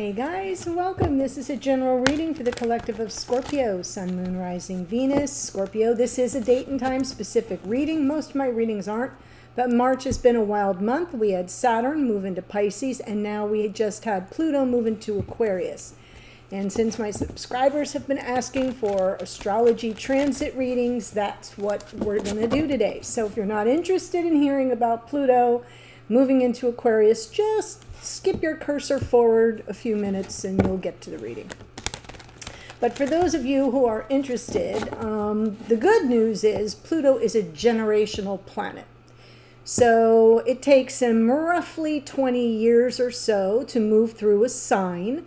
Hey guys, welcome. This is a general reading for the collective of Scorpio, Sun, Moon, Rising, Venus. Scorpio, this is a date and time specific reading. Most of my readings aren't, but March has been a wild month. We had Saturn move into Pisces, and now we just had Pluto move into Aquarius. And since my subscribers have been asking for astrology transit readings, that's what we're going to do today. So if you're not interested in hearing about Pluto moving into Aquarius, just skip your cursor forward a few minutes and you'll get to the reading. But for those of you who are interested, the good news is Pluto is a generational planet. So it takes him roughly 20 years or so to move through a sign.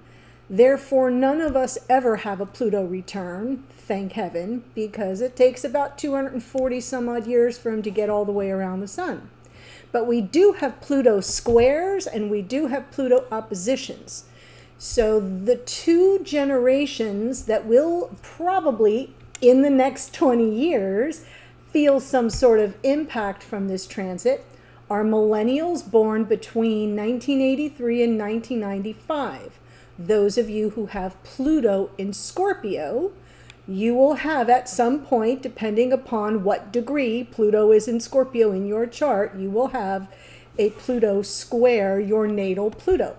Therefore, none of us ever have a Pluto return, thank heaven, because it takes about 240 some odd years for him to get all the way around the sun. But we do have Pluto squares and we do have Pluto oppositions. So the two generations that will probably, in the next 20 years, feel some sort of impact from this transit are millennials born between 1983 and 1995. Those of you who have Pluto in Scorpio, you will have at some point, depending upon what degree Pluto is in Scorpio in your chart, you will have a Pluto square your natal Pluto.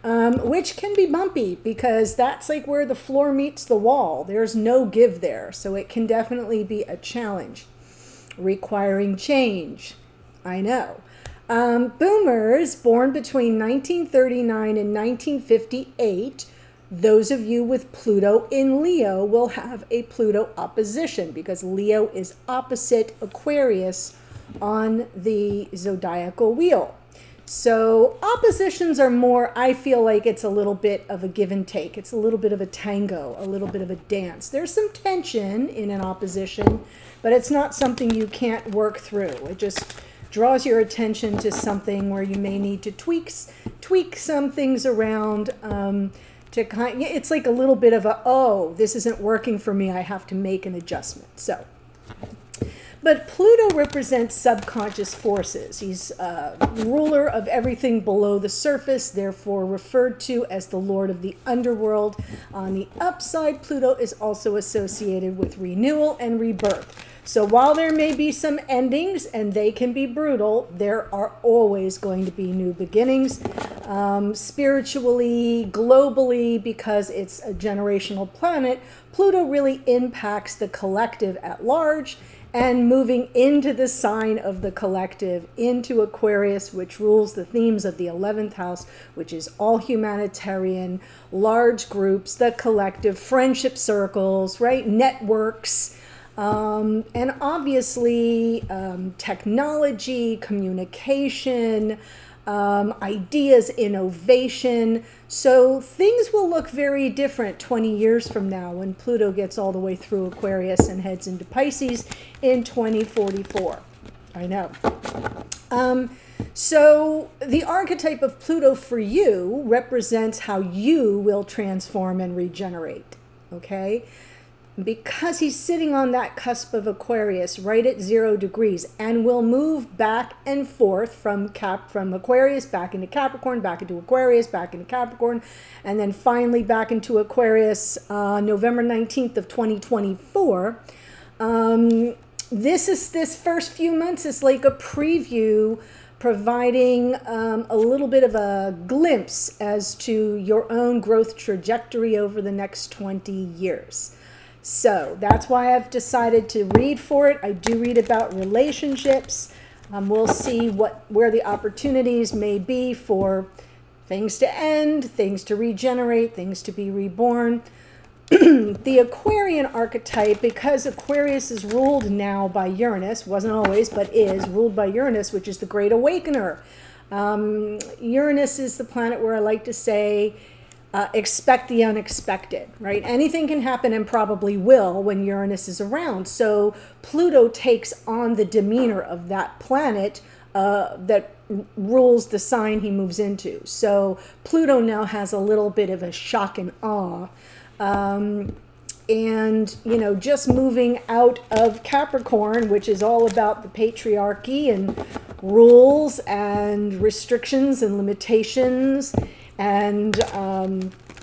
Which can be bumpy because that's like where the floor meets the wall. There's no give there. So it can definitely be a challenge, requiring change. I know. Boomers born between 1939 and 1958, those of you with Pluto in Leo will have a Pluto opposition because Leo is opposite Aquarius on the zodiacal wheel. So oppositions are more, I feel like it's a little bit of a give and take. It's a little bit of a tango, a little bit of a dance. There's some tension in an opposition, but it's not something you can't work through. It just draws your attention to something where you may need to tweak some things around. It's like a little bit of a, oh, this isn't working for me, I have to make an adjustment. So, but Pluto represents subconscious forces. He's ruler of everything below the surface, therefore referred to as the Lord of the underworld. On the upside, Pluto is also associated with renewal and rebirth. So while there may be some endings, and they can be brutal, there are always going to be new beginnings. Spiritually, globally, because it's a generational planet, Pluto really impacts the collective at large, and moving into the sign of the collective, into Aquarius, which rules the themes of the 11th house, which is all humanitarian, large groups, the collective, friendship circles, right? Networks. And obviously technology, communication, ideas, innovation. So things will look very different 20 years from now when Pluto gets all the way through Aquarius and heads into Pisces in 2044. I know. So the archetype of Pluto for you represents how you will transform and regenerate. Okay? Because he's sitting on that cusp of Aquarius right at 0 degrees and will move back and forth from Aquarius back into Capricorn, back into Aquarius, back into Capricorn, and then finally back into Aquarius November 19th of 2024. This first few months is like a preview, providing a little bit of a glimpse as to your own growth trajectory over the next 20 years. So that's why I've decided to read for it. I do read about relationships. We'll see where the opportunities may be for things to end, things to regenerate, things to be reborn. The Aquarian archetype, because Aquarius is ruled now by Uranus, wasn't always, but is ruled by Uranus, which is the Great Awakener. Uranus is the planet where I like to say, expect the unexpected, right? Anything can happen and probably will when Uranus is around. So Pluto takes on the demeanor of that planet that rules the sign he moves into. So Pluto now has a little bit of a shock and awe. And, you know, just moving out of Capricorn, which is all about the patriarchy and rules and restrictions and limitations and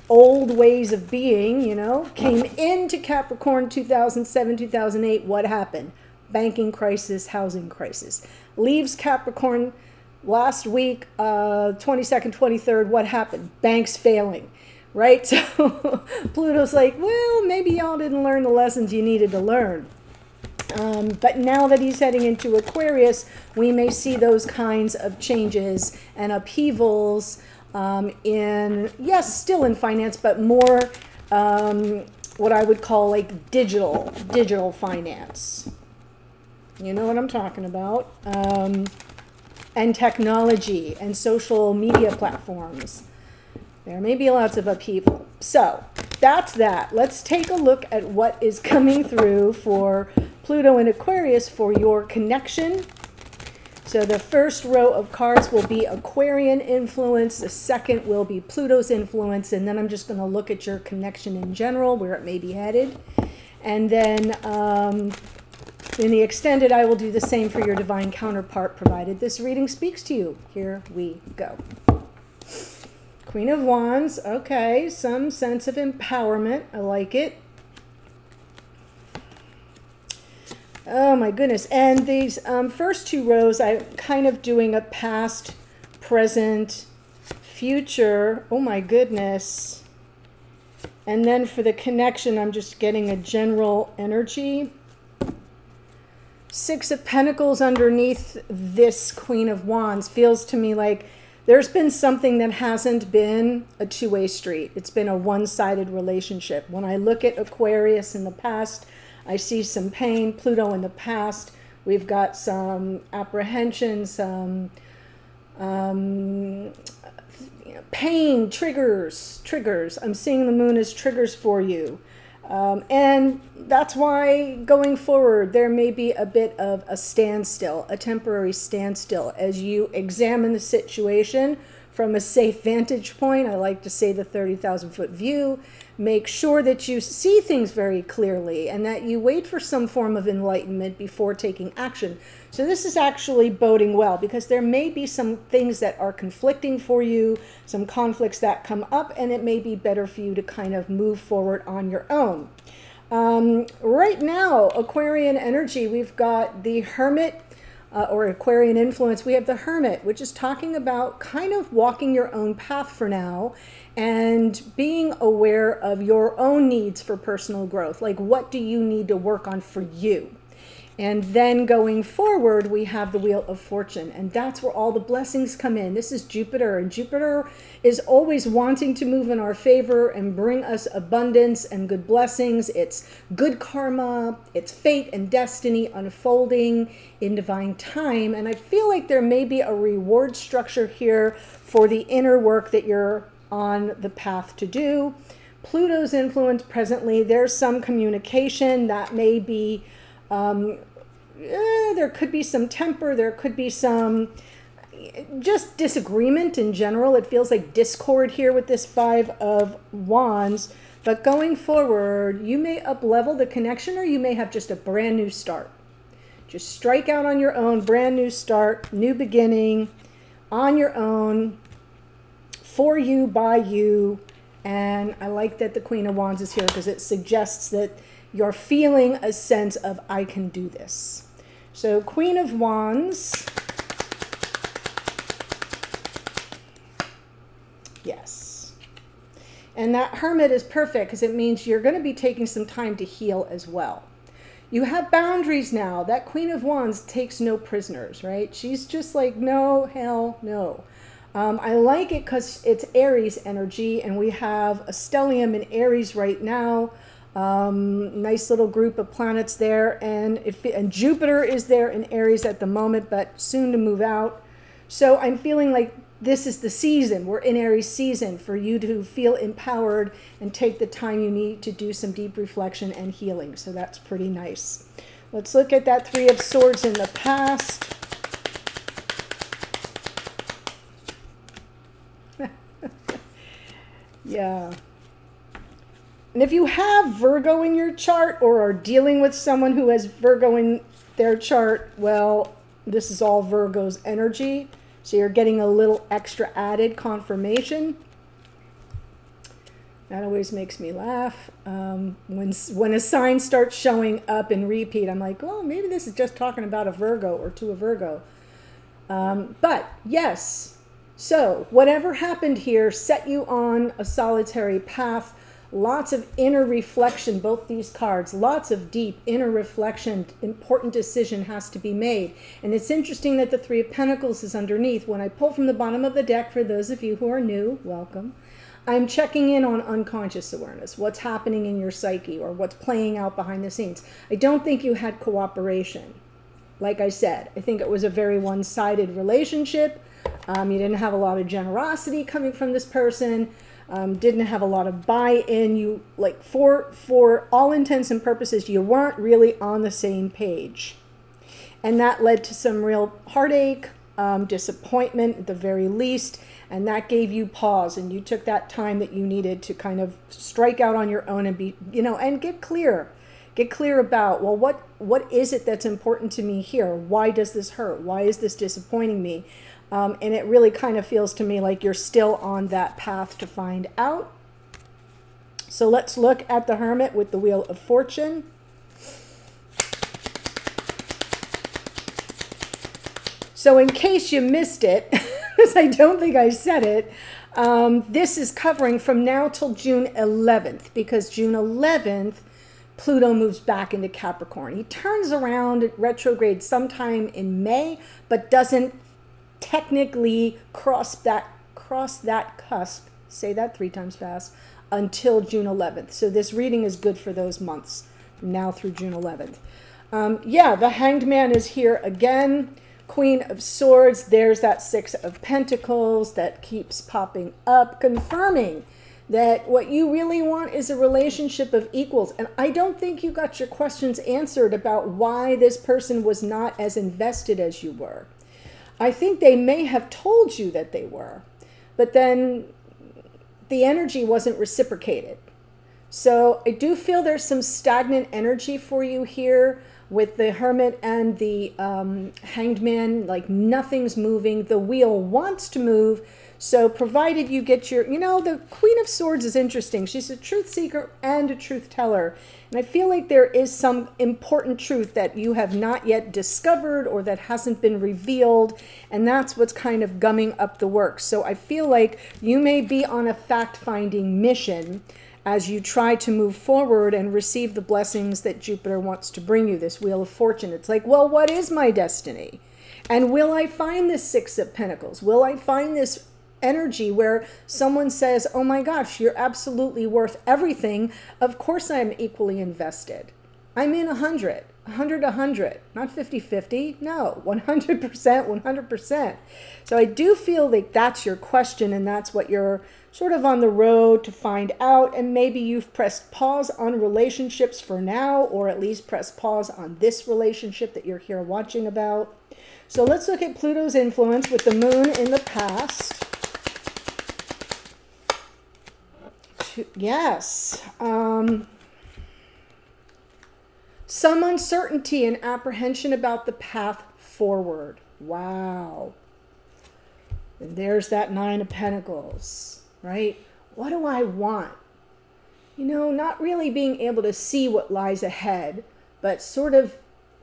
old ways of being, you know, came into Capricorn 2007, 2008. What happened? Banking crisis, housing crisis. Leaves Capricorn last week, 22nd, 23rd. What happened? Banks failing, right? So Pluto's like, well, maybe y'all didn't learn the lessons you needed to learn. But now that he's heading into Aquarius, we may see those kinds of changes and upheavals in, yes, still in finance, but more what I would call like digital finance. You know what I'm talking about. And technology and social media platforms. There may be lots of upheaval. So that's that. Let's take a look at what is coming through for Pluto and Aquarius for your connection. So the first row of cards will be Aquarian influence. The second will be Pluto's influence. And then I'm just going to look at your connection in general, where it may be headed. And then in the extended, I will do the same for your divine counterpart, provided this reading speaks to you. Here we go. Queen of Wands. Okay, some sense of empowerment. I like it. Oh my goodness. And these first two rows, I'm kind of doing a past, present, future. Oh my goodness. And then for the connection, I'm just getting a general energy. Six of Pentacles underneath this Queen of Wands feels to me like there's been something that hasn't been a two-way street. It's been a one-sided relationship. When I look at Aquarius in the past, I see some pain. Pluto in the past, we've got some apprehension, some pain, triggers. I'm seeing the moon as triggers for you. And that's why going forward, there may be a bit of a standstill, a temporary standstill, as you examine the situation from a safe vantage point. I like to say the 30,000-foot view. Make sure that you see things very clearly and that you wait for some form of enlightenment before taking action. So this is actually boding well, because there may be some things that are conflicting for you, some conflicts that come up, and it may be better for you to kind of move forward on your own. Right now, Aquarian energy, we've got the Hermit, or Aquarian influence. We have the Hermit, which is talking about kind of walking your own path for now and being aware of your own needs for personal growth. Like, what do you need to work on for you? And then going forward, we have the Wheel of Fortune, and that's where all the blessings come in. This is Jupiter, and Jupiter is always wanting to move in our favor and bring us abundance and good blessings. It's good karma, it's fate and destiny unfolding in divine time. And I feel like there may be a reward structure here for the inner work that you're on the path to do. Pluto's influence presently, there's some communication that may be there could be some temper, there could be some just disagreement in general. It feels like discord here with this Five of Wands. But going forward, you may up-level the connection, or you may have just a brand new start. Just strike out on your own, brand new start, new beginning, on your own, for you, by you. And I like that the Queen of Wands is here, because it suggests that you're feeling a sense of, I can do this. So Queen of Wands. Yes. And that Hermit is perfect, because it means you're going to be taking some time to heal as well. You have boundaries now. That Queen of Wands takes no prisoners, right? She's just like, no, hell no. I like it because it's Aries energy, and we have a stellium in Aries right now. Nice little group of planets there, and Jupiter is there in Aries at the moment, but soon to move out. So I'm feeling like this is the season. We're in Aries season for you to feel empowered and take the time you need to do some deep reflection and healing. So that's pretty nice. Let's look at that Three of Swords in the past. Yeah. And if you have Virgo in your chart, or are dealing with someone who has Virgo in their chart, well, this is all Virgo's energy. So you're getting a little extra added confirmation. That always makes me laugh. When a sign starts showing up in repeat, I'm like, oh, maybe this is just talking about a Virgo or to a Virgo. But yes, so whatever happened here set you on a solitary path. Lots of inner reflection, both these cards, lots of deep inner reflection. Important decision has to be made. And it's interesting that the Three of Pentacles is underneath. When I pull from the bottom of the deck, for those of you who are new, welcome. I'm checking in on unconscious awareness, what's happening in your psyche or what's playing out behind the scenes. I don't think you had cooperation. Like I said, I think it was a very one-sided relationship. You didn't have a lot of generosity coming from this person. Didn't have a lot of buy-in. You, like, for all intents and purposes, you weren't really on the same page. And that led to some real heartache, disappointment at the very least. And that gave you pause, and you took that time that you needed to kind of strike out on your own and be, you know, and get clear. Get clear about, well, what is it that's important to me here? Why does this hurt? Why is this disappointing me? And it really kind of feels to me like you're still on that path to find out. So let's look at the Hermit with the Wheel of Fortune. So in case you missed it, because I don't think I said it, this is covering from now till June 11th, because June 11th, Pluto moves back into Capricorn. He turns around retrograde sometime in May, but doesn't technically cross that cusp, say that 3 times fast, until June 11th. So this reading is good for those months, now through June 11th. Yeah, the Hanged Man is here again. Queen of Swords, there's that Six of Pentacles that keeps popping up, confirming that what you really want is a relationship of equals. And I don't think you got your questions answered about why this person was not as invested as you were. I think they may have told you that they were, but then the energy wasn't reciprocated. So I do feel there's some stagnant energy for you here with the Hermit and the Hanged Man. Like nothing's moving. The wheel wants to move. So provided you get your, you know, the Queen of Swords is interesting. She's a truth seeker and a truth teller. And I feel like there is some important truth that you have not yet discovered or that hasn't been revealed. And that's what's kind of gumming up the works. So I feel like you may be on a fact-finding mission as you try to move forward and receive the blessings that Jupiter wants to bring you, this Wheel of Fortune. It's like, well, what is my destiny? And will I find this Six of Pentacles? Will I find this energy where someone says, oh my gosh, you're absolutely worth everything. Of course I'm equally invested. I'm in 100, 100, not 50-50. No, 100%, 100%. So I do feel like that's your question, and that's what you're sort of on the road to find out. And maybe you've pressed pause on relationships for now, or at least pressed pause on this relationship that you're here watching about. So let's look at Pluto's influence with the moon in the past. Yes. Some uncertainty and apprehension about the path forward. Wow. And there's that Nine of Pentacles, right? What do I want? You know, not really being able to see what lies ahead, but sort of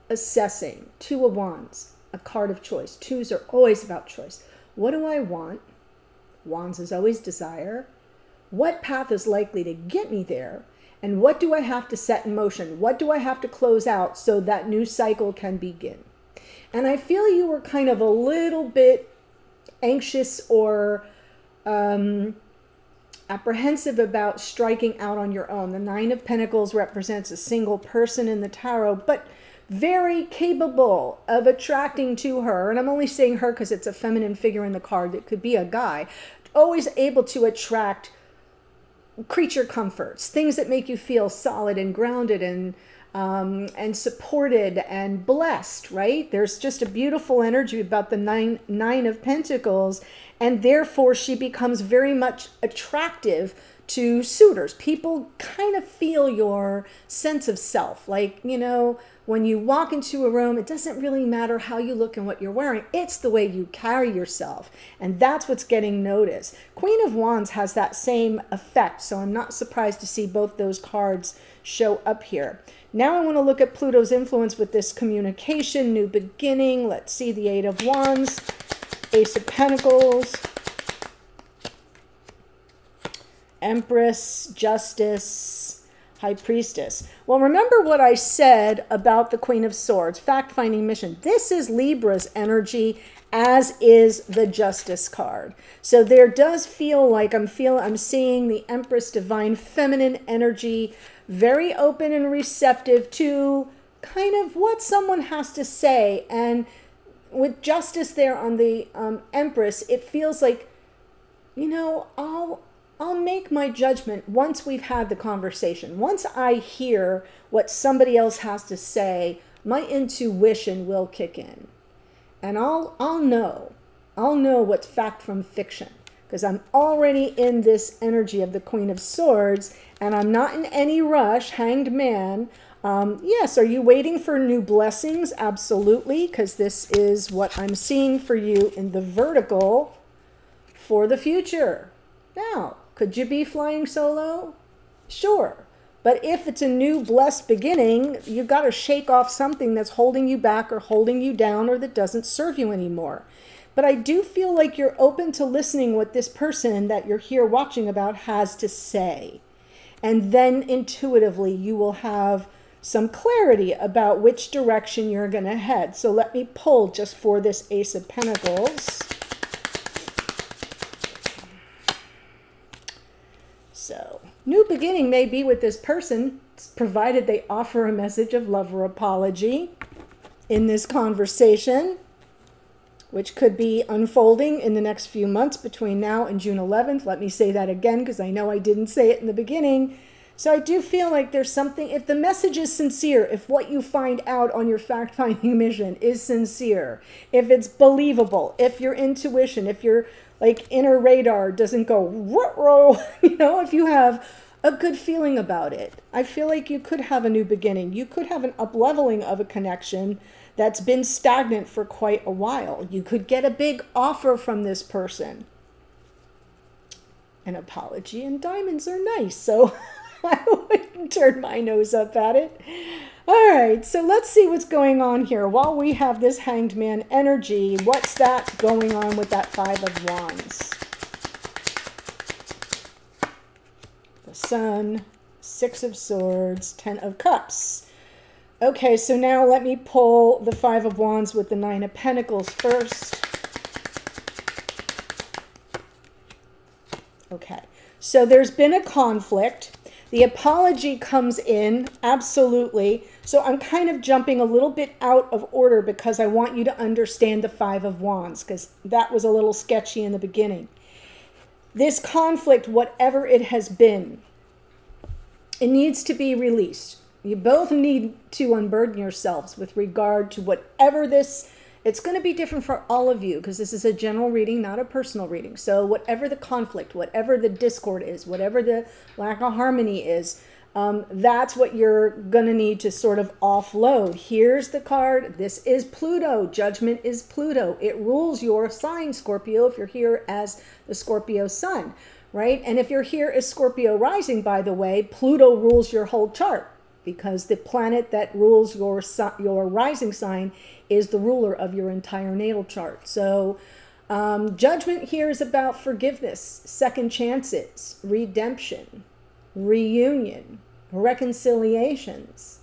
assessing. Two of Wands, a card of choice. Twos are always about choice. What do I want? Wands is always desire. What path is likely to get me there? And what do I have to set in motion? What do I have to close out so that new cycle can begin? And I feel you were kind of a little bit anxious or apprehensive about striking out on your own. The Nine of Pentacles represents a single person in the tarot, but very capable of attracting to her. And I'm only saying her because it's a feminine figure in the card. It could be a guy. Always able to attract creature comforts, things that make you feel solid and grounded and supported and blessed, right? There's just a beautiful energy about the nine of Pentacles, and therefore she becomes very much attractive to suitors. People kind of feel your sense of self, like, you know, when you walk into a room, it doesn't really matter how you look and what you're wearing. It's the way you carry yourself. And that's what's getting noticed. Queen of Wands has that same effect. So I'm not surprised to see both those cards show up here. Now I want to look at Pluto's influence with this communication, new beginning. Let's see the Eight of Wands, Ace of Pentacles, Empress, Justice, High Priestess. Well, remember what I said about the Queen of Swords, fact-finding mission. This is Libra's energy, as is the Justice card. So there does feel like I'm seeing the Empress, divine feminine energy, very open and receptive to kind of what someone has to say. And with Justice there on the Empress, it feels like, you know, I'll make my judgment once we've had the conversation. Once I hear what somebody else has to say, my intuition will kick in. And I'll know what's fact from fiction, because I'm already in this energy of the Queen of Swords, and I'm not in any rush. Hanged Man. Yes, are you waiting for new blessings? Absolutely, because this is what I'm seeing for you in the vertical for the future. Now, could you be flying solo? Sure. But if it's a new blessed beginning, you've got to shake off something that's holding you back or holding you down or that doesn't serve you anymore. But I do feel like you're open to listening what this person that you're here watching about has to say. And then intuitively you will have some clarity about which direction you're going to head. So let me pull just for this Ace of Pentacles. So, new beginning may be with this person, provided they offer a message of love or apology in this conversation, which could be unfolding in the next few months between now and June 11th. Let me say that again, because I know I didn't say it in the beginning. So I do feel like there's something, if the message is sincere, if what you find out on your fact-finding mission is sincere, if it's believable, if your intuition, if your like inner radar doesn't go ruh-roh, you know, if you have a good feeling about it, I feel like you could have a new beginning. You could have an up-leveling of a connection that's been stagnant for quite a while. You could get a big offer from this person. An apology and diamonds are nice, so I wouldn't turn my nose up at it. All right, so let's see what's going on here. While we have this Hanged Man energy, what's that going on with that Five of Wands? The Sun, Six of Swords, Ten of Cups. Okay, so now let me pull the Five of Wands with the Nine of Pentacles first. Okay, so there's been a conflict. The apology comes in, absolutely. So I'm kind of jumping a little bit out of order because I want you to understand the Five of Wands, because that was a little sketchy in the beginning. This conflict, whatever it has been, it needs to be released. You both need to unburden yourselves with regard to whatever this, it's going to be different for all of you because this is a general reading, not a personal reading. So whatever the conflict, whatever the discord is, whatever the lack of harmony is, that's what you're going to need to sort of offload. Here's the card. This is Pluto. Judgment is Pluto. It rules your sign, Scorpio, if you're here as the Scorpio sun, right? And if you're here as Scorpio rising, by the way, Pluto rules your whole chart, because the planet that rules your rising sign is the ruler of your entire natal chart. So judgment here is about forgiveness, second chances, redemption, reunion, reconciliations.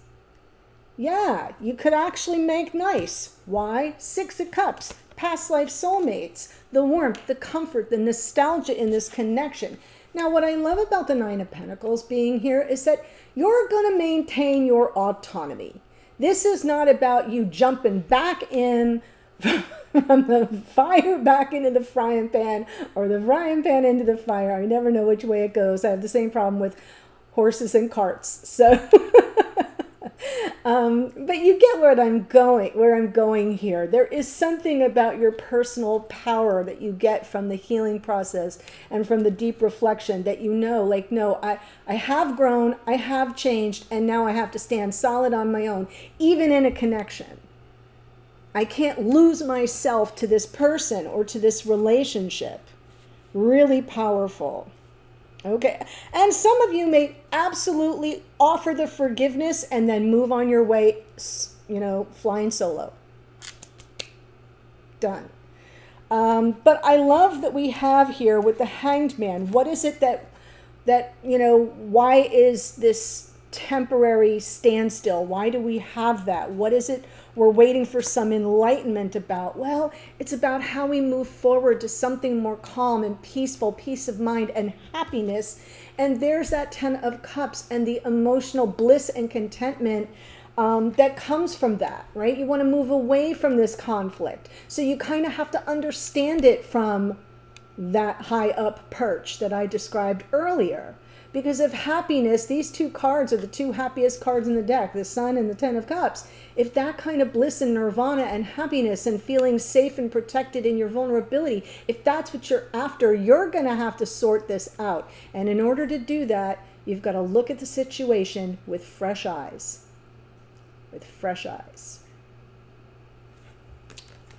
Yeah, you could actually make nice. Why? Six of Cups, past life soulmates, the warmth, the comfort, the nostalgia in this connection. Now, what I love about the Nine of Pentacles being here is that you're going to maintain your autonomy. This is not about you jumping back in from the fire back into the frying pan, or the frying pan into the fire. I never know which way it goes. I have the same problem with horses and carts. So But you get where I'm going here. There is something about your personal power that you get from the healing process and from the deep reflection that you know, like, no, I have grown, I have changed, and now I have to stand solid on my own, even in a connection. I can't lose myself to this person or to this relationship. Really powerful. Okay, and some of you may absolutely offer the forgiveness and then move on your way, you know, flying solo. Done. But I love that we have here with the Hanged Man. What is it that you know, why is this temporary standstill? Why do we have that? What is it we're waiting for some enlightenment about? Well, it's about how we move forward to something more calm and peaceful, peace of mind and happiness. And there's that 10 of Cups and the emotional bliss and contentment that comes from that, right? You want to move away from this conflict. So you kind of have to understand it from that high up perch that I described earlier. Because of happiness, these two cards are the two happiest cards in the deck, the Sun and the 10 of Cups. If that kind of bliss and nirvana and happiness and feeling safe and protected in your vulnerability, if that's what you're after, you're going to have to sort this out. And in order to do that, you've got to look at the situation with fresh eyes. With fresh eyes.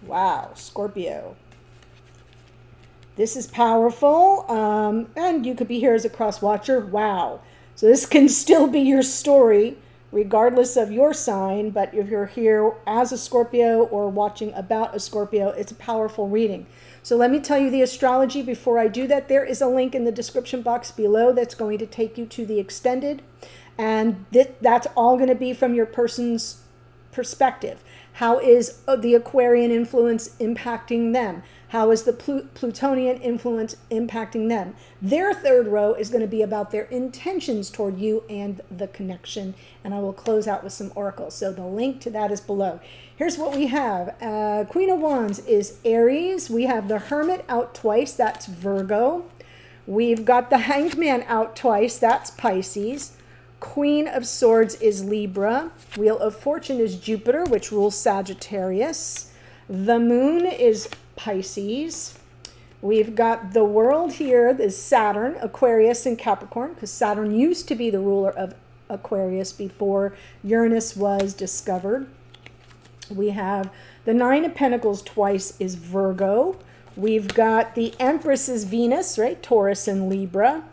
Wow, Scorpio. This is powerful, and you could be here as a cross watcher. Wow. So this can still be your story, regardless of your sign, but if you're here as a Scorpio or watching about a Scorpio, it's a powerful reading. So let me tell you the astrology before I do that. There is a link in the description box below that's going to take you to the extended, and that's all going to be from your person's perspective. How is the Aquarian influence impacting them? How is the Plutonian influence impacting them? Their third row is going to be about their intentions toward you and the connection. And I will close out with some oracles. So the link to that is below. Here's what we have. Queen of Wands is Aries. We have the Hermit out twice. That's Virgo. We've got the Hanged Man out twice. That's Pisces. Queen of Swords is Libra. Wheel of Fortune is Jupiter, which rules Sagittarius. The Moon is Pisces. We've got the World here, is Saturn, Aquarius, and Capricorn, because Saturn used to be the ruler of Aquarius before Uranus was discovered. We have the Nine of Pentacles twice is Virgo. We've got the Empress is Venus, right? Taurus and Libra.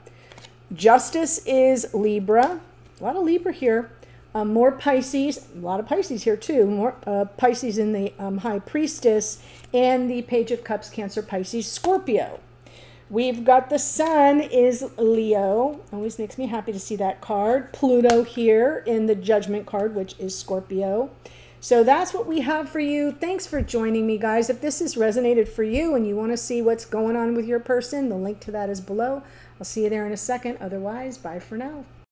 Justice is Libra. A lot of Libra here. More Pisces. A lot of Pisces here too. More Pisces in the High Priestess. And the Page of Cups, Cancer, Pisces, Scorpio. We've got the Sun is Leo. Always makes me happy to see that card. Pluto here in the Judgment card, which is Scorpio. So that's what we have for you. Thanks for joining me, guys. If this has resonated for you and you want to see what's going on with your person, the link to that is below. I'll see you there in a second. Otherwise, bye for now.